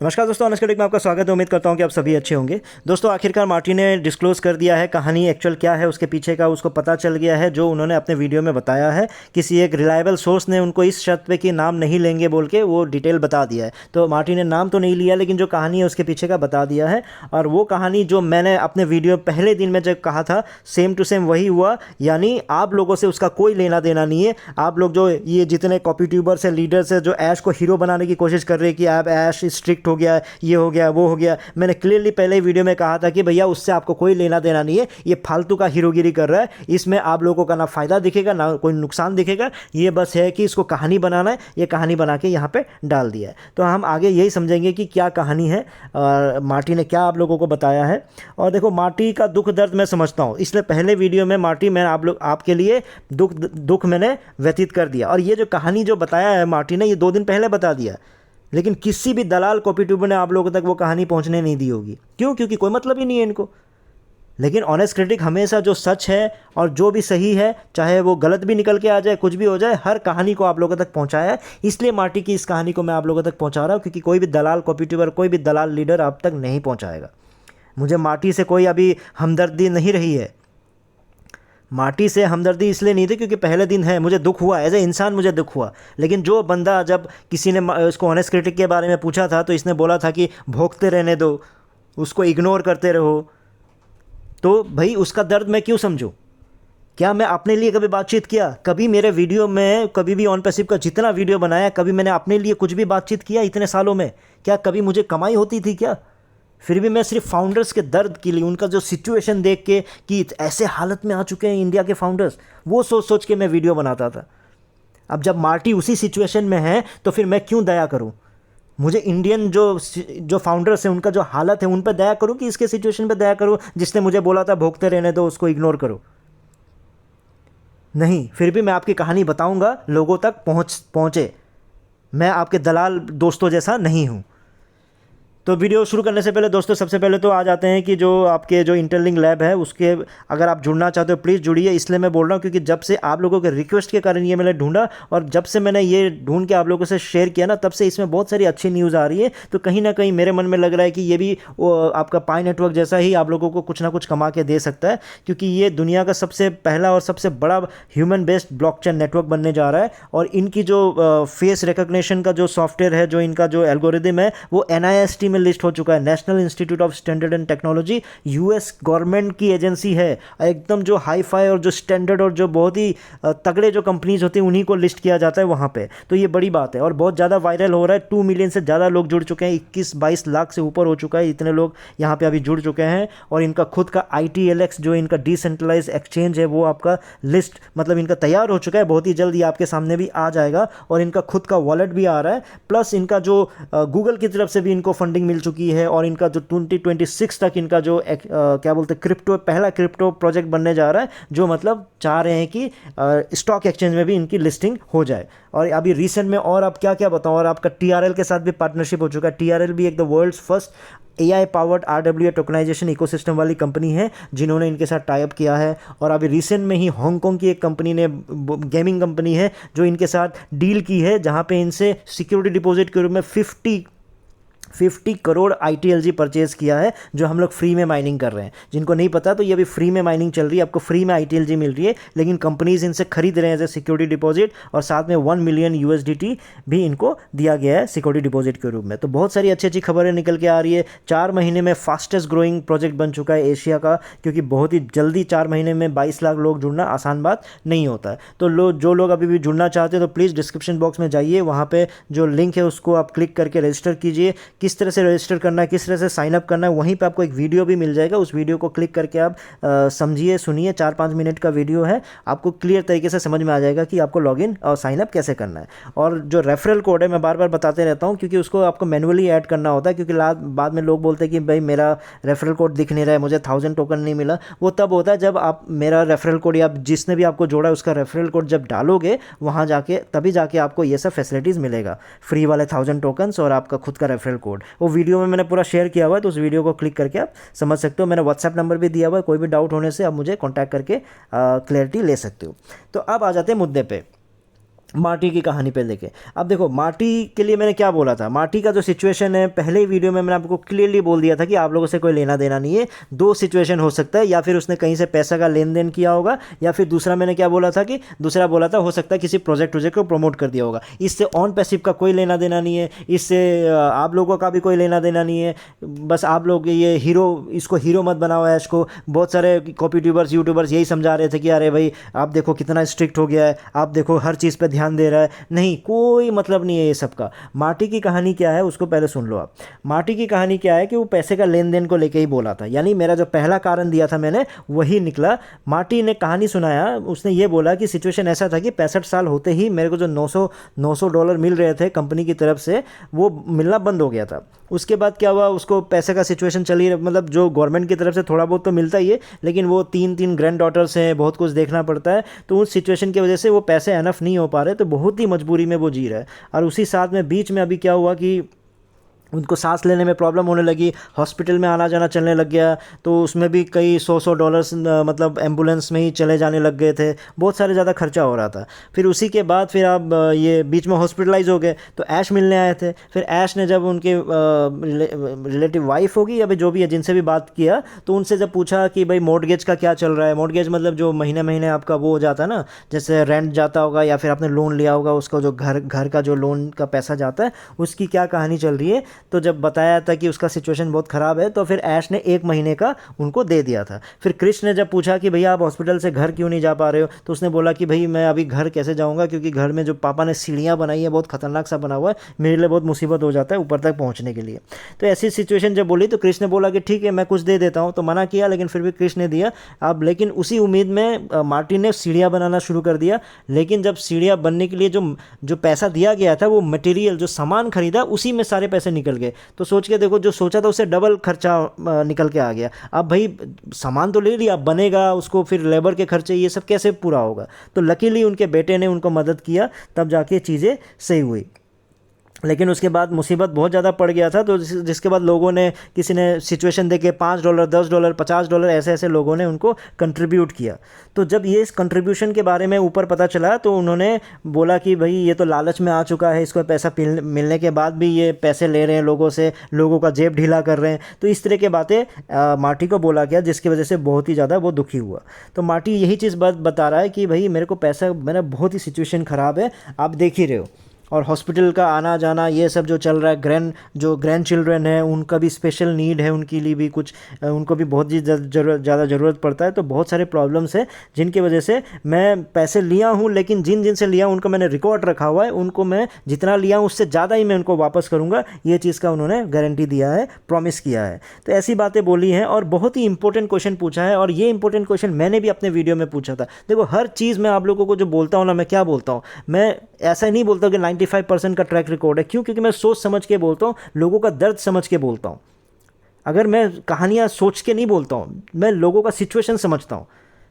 नमस्कार दोस्तों, अनस्कटिक में आपका स्वागत है। उम्मीद करता हूं कि आप सभी अच्छे होंगे। दोस्तों, आखिरकार मार्टी ने डिस्क्लोज कर दिया है कहानी एक्चुअल क्या है, उसके पीछे का उसको पता चल गया है जो उन्होंने अपने वीडियो में बताया है। किसी एक रिलायबल सोर्स ने उनको इस शर्त पे कि नाम नहीं लेंगे बोल के वो डिटेल बता दिया है। तो मार्टी ने नाम तो नहीं लिया, लेकिन जो कहानी है उसके पीछे का बता दिया है। और वो कहानी जो मैंने अपने वीडियो पहले दिन में जब कहा था, सेम टू सेम वही हुआ। यानी आप लोगों से उसका कोई लेना देना नहीं है। आप लोग जो ये जितने कॉपी ट्यूबर्स है, लीडर्स है, जो ऐश को हीरो बनाने की कोशिश कर रहे हैं कि आप ऐश स्ट्रिक्ट हो गया, ये हो गया, वो हो गया, मैंने क्लियरली पहले ही वीडियो में कहा था कि भैया उससे आपको कोई लेना देना नहीं है। ये फालतू का हीरोगिरी कर रहा है। इसमें आप लोगों का ना फ़ायदा दिखेगा ना कोई नुकसान दिखेगा। ये बस है कि इसको कहानी बनाना है, ये कहानी बना के यहाँ पे डाल दिया है। तो हम आगे यही समझेंगे कि क्या कहानी है और मार्टी ने क्या आप लोगों को बताया है। और देखो, मार्टी का दुख दर्द मैं समझता हूँ, इसलिए पहले वीडियो में मार्टी मैं आपके लिए दुख मैंने व्यतीत कर दिया। और ये जो कहानी जो बताया है मार्टी ने, ये 2 दिन पहले बता दिया, लेकिन किसी भी दलाल कॉपी ट्यूबर ने आप लोगों तक वो कहानी पहुंचने नहीं दी होगी। क्यों? क्योंकि कोई मतलब ही नहीं है इनको। लेकिन ऑनेस्ट क्रिटिक हमेशा जो सच है और जो भी सही है, चाहे वो गलत भी निकल के आ जाए, कुछ भी हो जाए, हर कहानी को आप लोगों तक पहुंचाया है। इसलिए मार्टी की इस कहानी को मैं आप लोगों तक पहुंचा रहा हूं, क्योंकि कोई भी दलाल कॉपी ट्यूबर, कोई भी दलाल लीडर आप तक नहीं पहुंचाएगा। मुझे मार्टी से कोई अभी हमदर्दी नहीं रही है। मार्टी से हमदर्दी इसलिए नहीं थी क्योंकि पहले दिन है, मुझे दुख हुआ, एज ए इंसान मुझे दुख हुआ। लेकिन जो बंदा, जब किसी ने इसको ऑनेस्ट क्रिटिक के बारे में पूछा था तो इसने बोला था कि भोंकते रहने दो, उसको इग्नोर करते रहो। तो भाई उसका दर्द मैं क्यों समझूं? क्या मैं अपने लिए कभी बातचीत किया? कभी मेरे वीडियो में, कभी भी ऑन पैसिव का जितना वीडियो बनाया, कभी मैंने अपने लिए कुछ भी बातचीत किया इतने सालों में? क्या कभी मुझे कमाई होती थी क्या? फिर भी मैं सिर्फ फाउंडर्स के दर्द के लिए, उनका जो सिचुएशन देख के कि ऐसे हालत में आ चुके हैं इंडिया के फाउंडर्स, वो सोच सोच के मैं वीडियो बनाता था। अब जब मार्टी उसी सिचुएशन में है तो फिर मैं क्यों दया करूं? मुझे इंडियन जो फाउंडर्स हैं उनका जो हालत है उन पर दया करूं कि इसके सिचुएशन पर दया करूं? जिसने मुझे बोला था भोगते रहने दो, उसको इग्नोर करो। नहीं, फिर भी मैं आपकी कहानी बताऊंगा, लोगों तक पहुंचे। मैं आपके दलाल दोस्तों जैसा नहीं हूं। तो वीडियो शुरू करने से पहले दोस्तों, सबसे पहले तो आ जाते हैं कि जो आपके जो इंटरलिंक लैब है उसके, अगर आप जुड़ना चाहते हो प्लीज़ जुड़िए। इसलिए मैं बोल रहा हूँ क्योंकि जब से आप लोगों के रिक्वेस्ट के कारण ये मैंने ढूंढा, और जब से मैंने ये ढूंढ के आप लोगों से शेयर किया ना, तब से इसमें बहुत सारी अच्छी न्यूज़ आ रही है। तो कहीं ना कहीं मेरे मन में लग रहा है कि ये भी आपका पाई नेटवर्क जैसा ही आप लोगों को कुछ ना कुछ कमा के दे सकता है, क्योंकि ये दुनिया का सबसे पहला और सबसे बड़ा ह्यूमन बेस्ड ब्लॉकचेन नेटवर्क बनने जा रहा है। और इनकी जो फेस रिकग्निशन का जो सॉफ्टवेयर है, जो इनका जो एल्गोरिदम है, वो NIST में लिस्ट हो चुका है, national institute of standard and technology. US government की एजेंसी है, एकदम जो हाई फाई और जो स्टैंडर्ड और जो बहुत ही तगड़े जो कंपनीज होती हैं उन्हीं को लिस्ट किया जाता है वहाँ पे। तो ये बड़ी बात है और बहुत ज़्यादा वायरल हो रहा है। 2 मिलियन से ज़्यादा लोग जुड़ चुके हैं, 21-22 लाख से ऊपर हो चुका है, इतने लोग यहाँ पे अभी जुड़ चुके हैं। और इनका खुद का ITLX जो इनका डिसेंट्रलाइज एक्सचेंज है, वो आपका लिस्ट मतलब इनका तैयार हो चुका है, बहुत ही जल्द ये आपके सामने भी आ जाएगा। और इनका खुद का वॉलेट भी आ रहा है, प्लस इनका जो गूगल की तरफ से भी इनको फंडिंग मिल चुकी है। और इनका जो 2026 तक इनका जो क्या बोलते हैं, क्रिप्टो, पहला क्रिप्टो प्रोजेक्ट बनने जा रहा है, जो मतलब चाह रहे हैं कि स्टॉक एक्सचेंज में भी इनकी लिस्टिंग हो जाए। और अभी रिसेंट में और अब क्या क्या बताऊं, और आपका TRL के साथ भी पार्टनरशिप हो चुका है। TRL भी एक the world's first AI powered RWA tokenization ecosystem वाली कंपनी है, जिन्होंने इनके साथ टाई अप किया है। और अभी रिसेंट में ही हांगकांग की एक कंपनी ने, गेमिंग कंपनी है, जो इनके साथ डील की है, जहां पे इनसे सिक्योरिटी डिपॉजिट के रूप में 50 करोड़ ITLG परचेज किया है, जो हम लोग फ्री में माइनिंग कर रहे हैं। जिनको नहीं पता, तो ये अभी फ्री में माइनिंग चल रही है, आपको फ्री में ITLG मिल रही है, लेकिन कंपनीज इनसे खरीद रहे हैं एज ए सिक्योरिटी डिपॉजिट। और साथ में 1 मिलियन USDT भी इनको दिया गया है सिक्योरिटी डिपॉजिट के रूप में। तो बहुत सारी अच्छी अच्छी खबरें निकल के आ रही है। 4 महीने में फास्टेस्ट ग्रोइंग प्रोजेक्ट बन चुका है एशिया का, क्योंकि बहुत ही जल्दी 4 महीने में 22 लाख लोग जुड़ना आसान बात नहीं होता है। तो जो लोग अभी भी जुड़ना चाहते हैं तो प्लीज़ डिस्क्रिप्शन बॉक्स में जाइए, वहाँ पर जो लिंक है उसको आप क्लिक करके रजिस्टर कीजिए। किस तरह से रजिस्टर करना है, किस तरह से साइन अप करना है, वहीं पे आपको एक वीडियो भी मिल जाएगा। उस वीडियो को क्लिक करके आप समझिए, सुनिए। 4-5 मिनट का वीडियो है, आपको क्लियर तरीके से समझ में आ जाएगा कि आपको लॉगिन और साइन अप कैसे करना है। और जो रेफरल कोड है, मैं बार बार बताते रहता हूँ, क्योंकि उसको आपको मैनुअली ऐड करना होता है, क्योंकि बाद में लोग बोलते हैं कि भाई मेरा रेफरल कोड दिख नहीं रहा है, मुझे 1000 टोकन नहीं मिला। वो तब होता है जब आप मेरा रेफरल कोड या जिसने भी आपको जोड़ा है उसका रेफरल कोड जब डालोगे, वहाँ जाके तभी जाके आपको ये सब फैसिलिटीज़ मिलेगा, फ्री वाले 1000 टोकन्स और आपका खुद का रेफरल कोड। वो वीडियो में मैंने पूरा शेयर किया हुआ है, तो उस वीडियो को क्लिक करके आप समझ सकते हो। मैंने WhatsApp नंबर भी दिया हुआ है, कोई भी डाउट होने से आप मुझे कॉन्टैक्ट करके क्लैरिटी ले सकते हो। तो अब आ जाते हैं मुद्दे पे। मार्टी की कहानी पे लेके। अब देखो मार्टी के लिए मैंने क्या बोला था, मार्टी का जो सिचुएशन है पहले ही वीडियो में मैंने आपको क्लियरली बोल दिया था कि आप लोगों से कोई लेना देना नहीं है। दो सिचुएशन हो सकता है, या फिर उसने कहीं से पैसा का लेन देन किया होगा, या फिर दूसरा मैंने क्या बोला था कि दूसरा बोला था हो सकता है किसी प्रोजेक्ट को प्रमोट कर दिया होगा। इससे ऑन पैसिव का कोई लेना देना नहीं है, इससे आप लोगों का भी कोई लेना देना नहीं है। बस आप लोग ये हीरो, इसको हीरो मत बनाओ ऐश को। बहुत सारे कॉपी ट्यूबर्स यूट्यूबर्स यही समझा रहे थे कि अरे भाई आप देखो कितना स्ट्रिक्ट हो गया है, आप देखो हर चीज़ पे ध्यान दे रहा है। नहीं, कोई मतलब नहीं है ये सब का। मार्टी की कहानी क्या है उसको पहले सुन लो आप। मार्टी की कहानी क्या है कि वो पैसे का लेन देन को लेके ही बोला था, यानी मेरा जो पहला कारण दिया था मैंने वही निकला। मार्टी ने कहानी सुनाया, उसने ये बोला कि सिचुएशन ऐसा था कि 65 साल होते ही मेरे को जो 900 डॉलर मिल रहे थे कंपनी की तरफ से वो मिलना बंद हो गया था। उसके बाद क्या हुआ, उसको पैसे का सिचुएशन चली, मतलब जो गवर्नमेंट की तरफ से थोड़ा बहुत तो मिलता ही है, लेकिन वो 3 ग्रैंड डॉटर्स हैं, बहुत कुछ देखना पड़ता है, तो उस सिचुएशन की वजह से वो पैसे एनफ नहीं हो पा रहे, तो बहुत ही मजबूरी में वो जी रहा है। और उसी साथ में बीच में अभी क्या हुआ कि उनको सांस लेने में प्रॉब्लम होने लगी, हॉस्पिटल में आना जाना चलने लग गया, तो उसमें भी कई 100 डॉलर्स मतलब एम्बुलेंस में ही चले जाने लग गए थे, बहुत सारे ज़्यादा खर्चा हो रहा था। फिर उसी के बाद फिर आप ये बीच में हॉस्पिटलाइज हो गए, तो ऐश मिलने आए थे। फिर ऐश ने जब उनके रिलेटिव वाइफ होगी या फिर जो भी है जिनसे भी बात किया, तो उनसे जब पूछा कि भाई मॉर्टगेज का क्या चल रहा है, मॉर्टगेज मतलब जो महीने महीने आपका वो हो जाता है ना, जैसे रेंट जाता होगा या फिर आपने लोन लिया होगा उसका जो घर का जो लोन का पैसा जाता है, उसकी क्या कहानी चल रही है। तो जब बताया था कि उसका सिचुएशन बहुत ख़राब है, तो फिर ऐश ने 1 महीने का उनको दे दिया था। फिर कृष्ण ने जब पूछा कि भैया आप हॉस्पिटल से घर क्यों नहीं जा पा रहे हो, तो उसने बोला कि भाई मैं अभी घर कैसे जाऊंगा, क्योंकि घर में जो पापा ने सीढ़ियाँ बनाई है बहुत खतरनाक सा बना हुआ है, मेरे लिए बहुत मुसीबत हो जाता है ऊपर तक पहुँचने के लिए। तो ऐसी सिचुएशन जब बोली तो कृष्ण ने बोला कि ठीक है मैं कुछ दे देता हूँ, तो मना किया, लेकिन फिर भी कृष्ण ने दिया। अब लेकिन उसी उम्मीद में मार्टिन ने सीढ़ियाँ बनाना शुरू कर दिया, लेकिन जब सीढ़ियाँ बनने के लिए जो पैसा दिया गया था, वो मटेरियल जो सामान खरीदा उसी में सारे पैसे निकल गए। तो सोच के देखो, जो सोचा था उससे डबल खर्चा निकल के आ गया। अब भाई सामान तो ले लिया, अब बनेगा उसको, फिर लेबर के खर्चे ये सब कैसे पूरा होगा। तो लकीली उनके बेटे ने उनको मदद किया, तब जाके चीज़ें सही हुई। लेकिन उसके बाद मुसीबत बहुत ज़्यादा पड़ गया था, तो जिसके बाद लोगों ने, किसी ने सिचुएशन देके $5, $10, $50 ऐसे ऐसे लोगों ने उनको कंट्रीब्यूट किया। तो जब ये इस कंट्रीब्यूशन के बारे में ऊपर पता चला, तो उन्होंने बोला कि भाई ये तो लालच में आ चुका है, इसको पैसा मिलने के बाद भी ये पैसे ले रहे हैं लोगों से, लोगों का जेब ढीला कर रहे हैं। तो इस तरह की बातें मार्टी को बोला गया, जिसकी वजह से बहुत ही ज़्यादा वो दुखी हुआ। तो मार्टी यही चीज़ बता रहा है कि भाई मेरे को पैसा, मेरा बहुत ही सिचुएशन ख़राब है, आप देख ही रहे हो। और हॉस्पिटल का आना जाना ये सब जो चल रहा है, जो ग्रैंड चिल्ड्रन है उनका भी स्पेशल नीड है, उनके लिए भी कुछ, उनको भी बहुत ही ज़्यादा ज़रूरत पड़ता है। तो बहुत सारे प्रॉब्लम्स हैं जिनकी वजह से मैं पैसे लिया हूँ, लेकिन जिन से लिया उनका मैंने रिकॉर्ड रखा हुआ है, उनको मैं जितना लिया हूँ उससे ज़्यादा ही मैं उनको वापस करूँगा, ये चीज़ का उन्होंने गारंटी दिया है, प्रॉमिस किया है। तो ऐसी बातें बोली हैं, और बहुत ही इंपॉर्टेंट क्वेश्चन पूछा है, और ये इंपॉर्टेंट क्वेश्चन मैंने भी अपने वीडियो में पूछा था। देखो हर चीज़ मैं आप लोगों को जो बोलता हूँ ना, मैं क्या बोलता हूँ, मैं ऐसा नहीं बोलता कि 95% का ट्रैक रिकॉर्ड है। क्यों? क्योंकि मैं सोच समझ के बोलता हूँ, लोगों का दर्द समझ के बोलता हूँ। अगर मैं कहानियाँ सोच के नहीं बोलता हूँ, मैं लोगों का सिचुएशन समझता हूँ।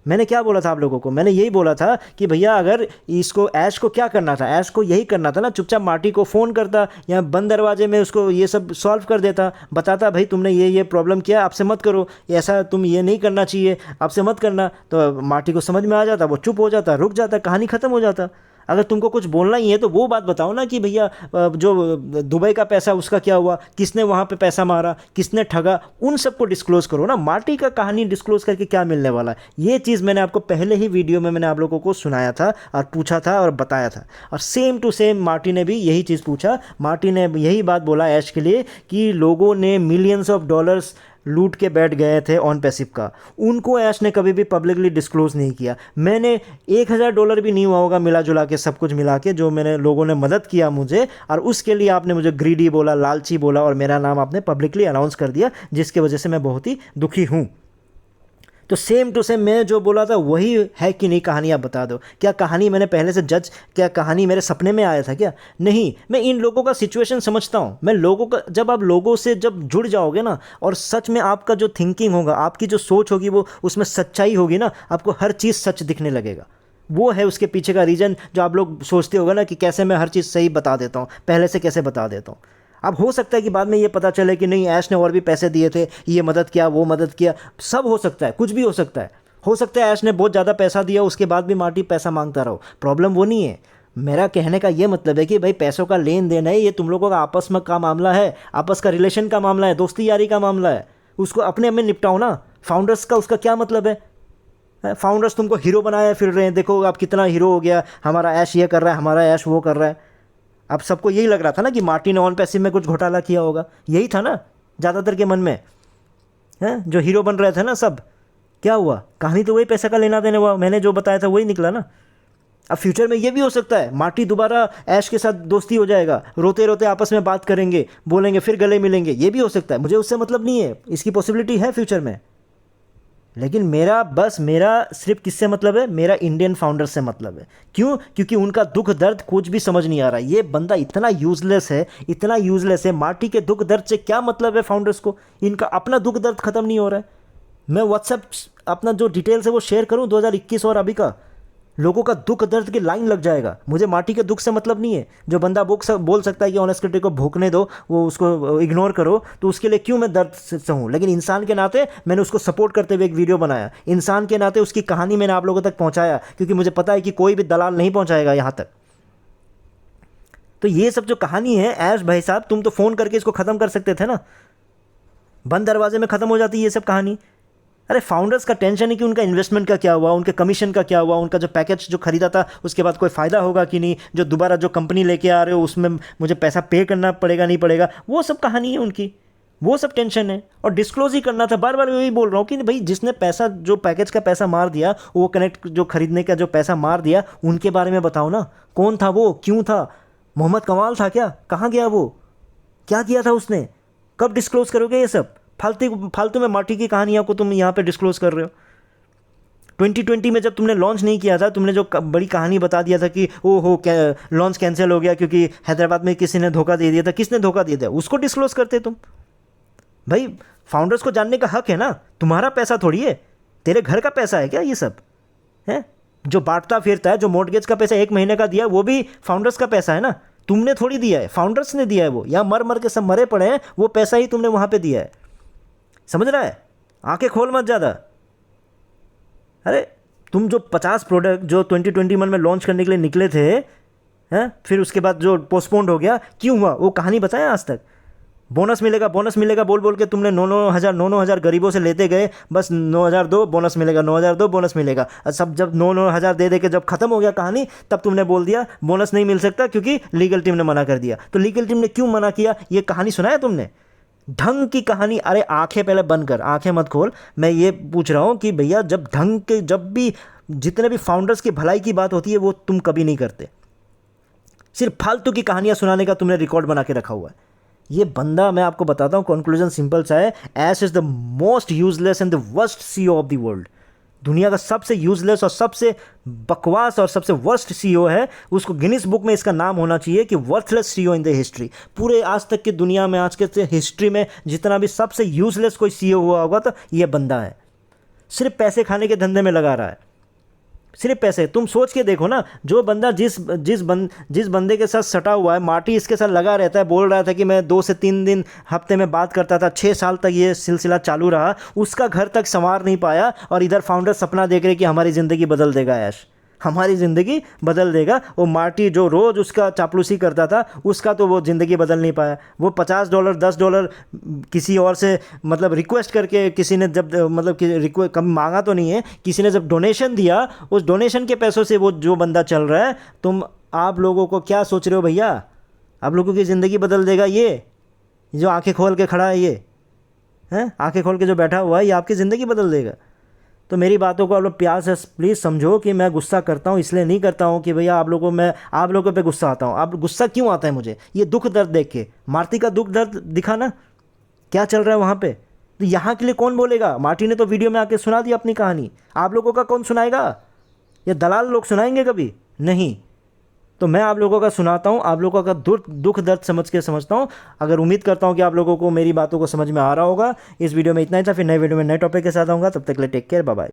मैंने क्या बोला था आप लोगों को, मैंने यही बोला था कि भैया अगर इसको, ऐश को क्या करना था, ऐश को यही करना था ना, चुपचाप मार्टी को फ़ोन करता या बंद दरवाजे में उसको ये सब सॉल्व कर देता, बताता भाई तुमने ये प्रॉब्लम किया, आपसे मत करो, ऐसा तुम ये नहीं करना चाहिए, आपसे मत करना। तो मार्टी को समझ में आ जाता, वो चुप हो जाता, रुक जाता, कहानी ख़त्म हो जाता। अगर तुमको कुछ बोलना ही है तो वो बात बताओ ना कि भैया जो दुबई का पैसा उसका क्या हुआ, किसने वहाँ पे पैसा मारा, किसने ठगा, उन सबको डिस्क्लोज़ करो ना। मार्टी का कहानी डिस्क्लोज़ करके क्या मिलने वाला है, ये चीज़ मैंने आपको पहले ही वीडियो में मैंने आप लोगों को सुनाया था और पूछा था और बताया था। और सेम टू सेम मार्टी ने भी यही चीज़ पूछा, मार्टी ने यही बात बोला ऐश के लिए कि लोगों ने मिलियंस ऑफ डॉलर्स लूट के बैठ गए थे ऑन पैसिव का, उनको ऐश ने कभी भी पब्लिकली डिस्क्लोज़ नहीं किया। मैंने $1000 भी नहीं हुआ होगा मिला जुला के, सब कुछ मिला के जो मैंने, लोगों ने मदद किया मुझे, और उसके लिए आपने मुझे ग्रीडी बोला, लालची बोला, और मेरा नाम आपने पब्लिकली अनाउंस कर दिया, जिसकी वजह से मैं बहुत ही दुखी हूँ। तो सेम टू सेम मैं जो बोला था वही है कि नहीं, कहानी आप बता दो। क्या कहानी मैंने पहले से क्या कहानी मेरे सपने में आया था क्या? नहीं, मैं इन लोगों का सिचुएशन समझता हूँ। मैं लोगों का, जब आप लोगों से जब जुड़ जाओगे ना, और सच में आपका जो थिंकिंग होगा, आपकी जो सोच होगी, वो उसमें सच्चाई होगी ना, आपको हर चीज़ सच दिखने लगेगा। वो है उसके पीछे का रीज़न, जो आप लोग सोचते होगा ना कि कैसे मैं हर चीज़ सही बता देता हूँ, पहले से कैसे बता देता हूँ। अब हो सकता है कि बाद में ये पता चले कि नहीं, ऐश ने और भी पैसे दिए थे, ये मदद किया, वो मदद किया, सब हो सकता है, कुछ भी हो सकता है। हो सकता है ऐश ने बहुत ज़्यादा पैसा दिया, उसके बाद भी मार्टी पैसा मांगता रहो, प्रॉब्लम वो नहीं है। मेरा कहने का ये मतलब है कि भाई पैसों का लेन देन है, ये तुम लोगों का आपस में का मामला है, आपस का रिलेशन का मामला है, दोस्ती यारी का मामला है, उसको अपने में निपटाओ ना। फाउंडर्स का उसका क्या मतलब है? फाउंडर्स तुमको हीरो बनाया फिर रहे हैं, देखो आप कितना हीरो हो गया, हमारा ऐश ये कर रहा है, हमारा ऐश वो कर रहा है। अब सबको यही लग रहा था ना कि मार्टिन ऑन पैसिव में कुछ घोटाला किया होगा, यही था ना ज़्यादातर के मन में, हैं जो हीरो बन रहे थे ना सब। क्या हुआ? कहानी तो वही, पैसे का लेना देना हुआ, मैंने जो बताया था वही निकला ना। अब फ्यूचर में ये भी हो सकता है मार्टी दोबारा ऐश के साथ दोस्ती हो जाएगा, रोते रोते आपस में बात करेंगे, बोलेंगे, फिर गले मिलेंगे, ये भी हो सकता है। मुझे उससे मतलब नहीं है, इसकी पॉसिबिलिटी है फ्यूचर में। लेकिन मेरा सिर्फ किससे मतलब है? मेरा इंडियन फाउंडर से मतलब है। क्यों? क्योंकि उनका दुख दर्द कुछ भी समझ नहीं आ रहा। ये बंदा इतना यूज़लेस है, इतना यूज़लेस है। मार्टी के दुख दर्द से क्या मतलब है फाउंडर्स को? इनका अपना दुख दर्द ख़त्म नहीं हो रहा है। मैं व्हाट्सएप अपना जो डिटेल्स है वो शेयर करूं 2021 और अभी का, लोगों का दुख दर्द की लाइन लग जाएगा। मुझे मार्टी के दुख से मतलब नहीं है। जो बंदा बोल सकता है कि ऑनेस्ट क्रिटिक को भूखने दो, वो उसको इग्नोर करो, तो उसके लिए क्यों मैं दर्द से सहूँ? लेकिन इंसान के नाते मैंने उसको सपोर्ट करते हुए एक वीडियो बनाया। इंसान के नाते उसकी कहानी मैंने आप लोगों तक पहुँचाया, क्योंकि मुझे पता है कि कोई भी दलाल नहीं पहुँचाएगा यहाँ तक। तो ये सब जो कहानी है, ऐश भाई साहब तुम तो फ़ोन करके इसको ख़त्म कर सकते थे ना, बंद दरवाजे में ख़त्म हो जाती ये सब कहानी। अरे फाउंडर्स का टेंशन है कि उनका इन्वेस्टमेंट का क्या हुआ, उनके कमीशन का क्या हुआ, उनका जो पैकेज जो खरीदा था उसके बाद कोई फ़ायदा होगा कि नहीं, जो दोबारा जो कंपनी लेके आ रहे हो उसमें मुझे पैसा पे करना पड़ेगा नहीं पड़ेगा, वो सब कहानी है उनकी, वो सब टेंशन है। और डिस्क्लोज ही करना था। बार बार यही बोल रहा हूँ कि भाई जिसने पैसा, जो पैकेज का पैसा मार दिया, वो कनेक्ट जो खरीदने का जो पैसा मार दिया, उनके बारे में बताओ ना। कौन था वो? क्यों था? मोहम्मद कमाल था क्या? कहाँ गया वो? क्या किया था उसने? कब डिस्क्लोज करोगे ये सब? फालतू में मार्टी की कहानियों को तुम यहाँ पे डिस्क्लोज कर रहे हो। 2020 में जब तुमने लॉन्च नहीं किया था, तुमने जो बड़ी कहानी बता दिया था कि ओहो लॉन्च कैंसिल हो गया क्योंकि हैदराबाद में किसी ने धोखा दे दिया था। किसने धोखा दिया था? उसको डिस्क्लोज करते तुम। भाई फाउंडर्स को जानने का हक है ना, तुम्हारा पैसा थोड़ी है, तेरे घर का पैसा है क्या ये सब? है जो बांटता फिरता है, जो मॉर्टगेज का पैसा 1 महीने का दिया, वो भी फाउंडर्स का पैसा है ना, तुमने थोड़ी दिया है, फाउंडर्स ने दिया है। वो यहाँ मर मर के सब मरे पड़े हैं, वो पैसा ही तुमने वहाँ पे दिया है। समझ रहा है? आंखें खोल मत ज़्यादा। अरे तुम जो 50 प्रोडक्ट जो 2021 में लॉन्च करने के लिए निकले थे, हैं, फिर उसके बाद जो पोस्टपोन्ड हो गया, क्यों हुआ? वो कहानी बताया आज तक? बोनस मिलेगा, बोनस मिलेगा बोल बोल के तुमने 9,000 गरीबों से लेते गए, बस 9,000 दो बोनस मिलेगा, 9,000 दो बोनस मिलेगा। सब जब 9,000 दे के जब खत्म हो गया कहानी, तब तुमने बोल दिया बोनस नहीं मिल सकता क्योंकि लीगल टीम ने मना कर दिया। तो लीगल टीम ने क्यों मना किया, ये कहानी सुना है तुमने? ढंग की कहानी। अरे आंखें पहले बंद कर, आंखें मत खोल। मैं ये पूछ रहा हूँ कि भैया जब ढंग के, जब भी जितने भी फाउंडर्स की भलाई की बात होती है वो तुम कभी नहीं करते। सिर्फ फालतू की कहानियाँ सुनाने का तुमने रिकॉर्ड बना के रखा हुआ है। ये बंदा, मैं आपको बताता हूँ, कंक्लूजन सिंपल सा है, Ash is the most useless and the worst CEO of the world. दुनिया का सबसे यूजलेस और सबसे बकवास और सबसे वर्स्ट सीईओ है। उसको गिनीज बुक में इसका नाम होना चाहिए कि worthless CEO in the history. पूरे आज तक की दुनिया में, आज के हिस्ट्री में जितना भी सबसे यूजलेस कोई सीईओ हुआ होगा तो ये बंदा है। सिर्फ पैसे खाने के धंधे में लगा रहा है, सिर्फ पैसे। तुम सोच के देखो ना, जो बंदा जिस बंदे के साथ सटा हुआ है, मार्टी इसके साथ लगा रहता है, बोल रहा था कि मैं 2 से 3 दिन हफ्ते में बात करता था, 6 साल तक ये सिलसिला चालू रहा, उसका घर तक संवार नहीं पाया, और इधर फाउंडर सपना देख रहे कि हमारी ज़िंदगी बदल देगा ऐश, हमारी ज़िंदगी बदल देगा। वो मार्टी जो रोज़ उसका चापलूसी करता था, उसका तो वो ज़िंदगी बदल नहीं पाया। वो $50 $10 किसी और से मतलब रिक्वेस्ट करके, किसी ने जब मतलब कि रिक्वेस्ट कम मांगा तो नहीं है, किसी ने जब डोनेशन दिया, उस डोनेशन के पैसों से वो जो बंदा चल रहा है। आप लोगों को क्या सोच रहे हो भैया? आप लोगों की ज़िंदगी बदल देगा ये जो आंखें खोल के खड़ा है, ये हैं आंखें खोल के जो बैठा हुआ है, ये आपकी ज़िंदगी बदल देगा। तो मेरी बातों को आप लोग प्यार से प्लीज़ समझो कि मैं गुस्सा करता हूँ, इसलिए नहीं करता हूँ कि भैया आप लोगों पे गुस्सा आता हूँ। आप गुस्सा क्यों आता है मुझे? ये दुख दर्द देख के। मार्टी का दुख दर्द दिखा ना, क्या चल रहा है वहाँ पे। तो यहाँ के लिए कौन बोलेगा? मार्टी ने तो वीडियो में आके सुना दिया अपनी कहानी, आप लोगों का कौन सुनाएगा? ये दलाल लोग सुनाएंगे कभी नहीं। तो मैं आप लोगों का सुनाता हूँ, आप लोगों का दुख दर्द समझता हूँ। अगर उम्मीद करता हूँ कि आप लोगों को मेरी बातों को समझ में आ रहा होगा। इस वीडियो में इतना ही था, फिर नए वीडियो में नए टॉपिक के साथ आऊँगा। तब तक के लिए टेक केयर, बाय बाय।